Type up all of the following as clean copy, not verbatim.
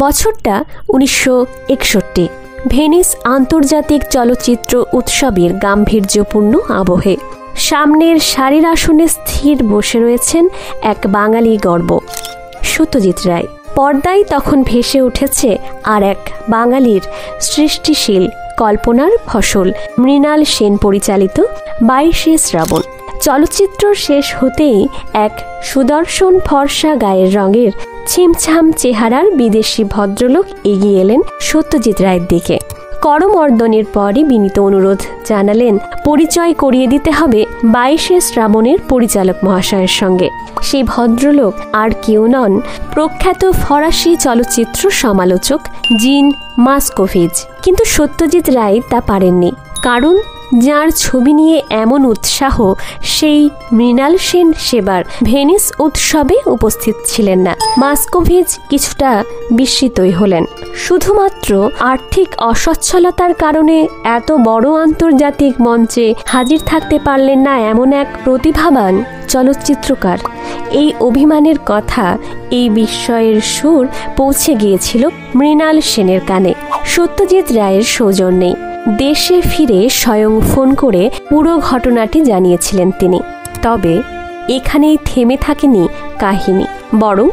বছরটা 1961। ভেনিস আন্তর্জাতিক চলচ্চিত্র উৎসবের গাম্ভীর্যপূর্ণ আবহে সামনের সারির আসনে স্থির বসে রয়েছেন এক বাঙালি গর্ব, সত্যজিৎ রায়। পর্দায় তখন ভেসে উঠেছে আর এক বাঙালির সৃষ্টিশীল কল্পনার ফসল, মৃণাল সেন পরিচালিত 22শে শ্রাবণ। চলচ্চিত্র শেষ হতেই এক সুদর্শন ফর্সা গায়ের রঙের ছিমছাম চেহারার বিদেশি ভদ্রলোক এগিয়ে এলেন সত্যজিৎ রায়ের দিকে। করমর্দনের পরই বিনীত অনুরোধ জানালেন পরিচয় করিয়ে দিতে হবে 22শে শ্রাবণের পরিচালক মহাশয়ের সঙ্গে। সেই ভদ্রলোক আর কেউ নন, প্রখ্যাত ফরাসি চলচ্চিত্র সমালোচক জিন মাসকোভিজ। কিন্তু সত্যজিৎ রায় তা পারেননি, কারণ যার ছবি নিয়ে এমন উৎসাহ, সেই মৃণাল সেন সেবার ভেনিস উৎসবে উপস্থিত ছিলেন না। মাসকোভিজ কিছুটা বিস্মিতই হলেন। শুধুমাত্র আর্থিক অসচ্ছলতার কারণে এত বড় আন্তর্জাতিক মঞ্চে হাজির থাকতে পারলেন না এমন এক প্রতিভাবান চলচ্চিত্রকার। এই অভিমানের কথা, এই বিস্ময়ের সুর পৌঁছে গিয়েছিল মৃণাল সেনের কানে। সত্যজিৎ রায়ের সৌজন্যে দেশে ফিরে স্বয়ং ফোন করে পুরো ঘটনাটি জানিয়েছিলেন তিনি। তবে এখানেই থেমে থাকেনি কাহিনী, বরং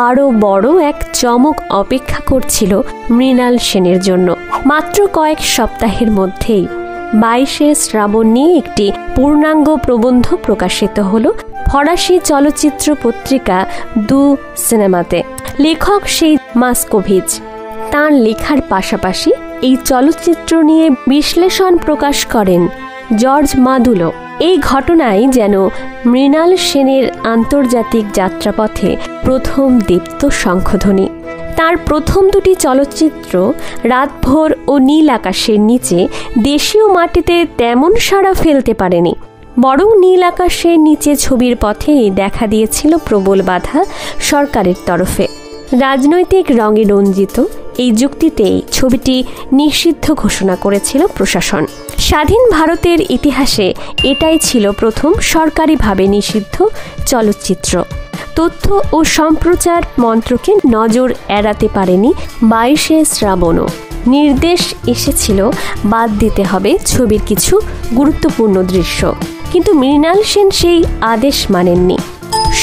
আরও বড় এক চমক অপেক্ষা করছিল মৃণাল সেনের জন্য। মাত্র কয়েক সপ্তাহের মধ্যেই 22শে শ্রাবণ নিয়ে একটি পূর্ণাঙ্গ প্রবন্ধ প্রকাশিত হল ফরাসি চলচ্চিত্র পত্রিকা দু সিনেমাতে। লেখক সেই মাসকোভিজ। তাঁর লেখার পাশাপাশি এই চলচ্চিত্র নিয়ে বিশ্লেষণ প্রকাশ করেন জর্জ মাদুলো। এই ঘটনায় যেন মৃণাল সেনের আন্তর্জাতিক যাত্রাপথে প্রথম দীপ্ত শঙ্খধ্বনি। তার প্রথম দুটি চলচ্চিত্র রাতভর ও নীল আকাশের নিচে দেশীয় মাটিতে তেমন সাড়া ফেলতে পারেনি, বরং নীল আকাশের নিচে ছবির পথেই দেখা দিয়েছিল প্রবল বাধা সরকারের তরফে। রাজনৈতিক রঙে রঞ্জিত এই যুক্তিতেই ছবিটি নিষিদ্ধ ঘোষণা করেছিল প্রশাসন। স্বাধীন ভারতের ইতিহাসে এটাই ছিল প্রথম সরকারিভাবে নিষিদ্ধ চলচ্চিত্র। তথ্য ও সম্প্রচার মন্ত্রকে নজর এড়াতে পারেনি 22শে শ্রাবণও। নির্দেশ এসেছিল বাদ দিতে হবে ছবির কিছু গুরুত্বপূর্ণ দৃশ্য, কিন্তু মৃণাল সেন সেই আদেশ মানেননি।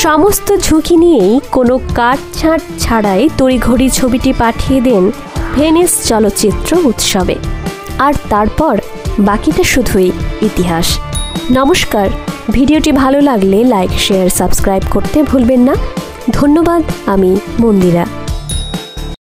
সমস্ত ঝুঁকি নিয়েই কোনো কাটছাঁট ছাড়াই তড়িঘড়ি ছবিটি পাঠিয়ে দেন ভেনিস চলচ্চিত্র উৎসবে। আর তারপর বাকিটা শুধুই ইতিহাস। নমস্কার, ভিডিওটি ভালো লাগলে লাইক, শেয়ার, সাবস্ক্রাইব করতে ভুলবেন না। ধন্যবাদ। আমি মন্দিরা।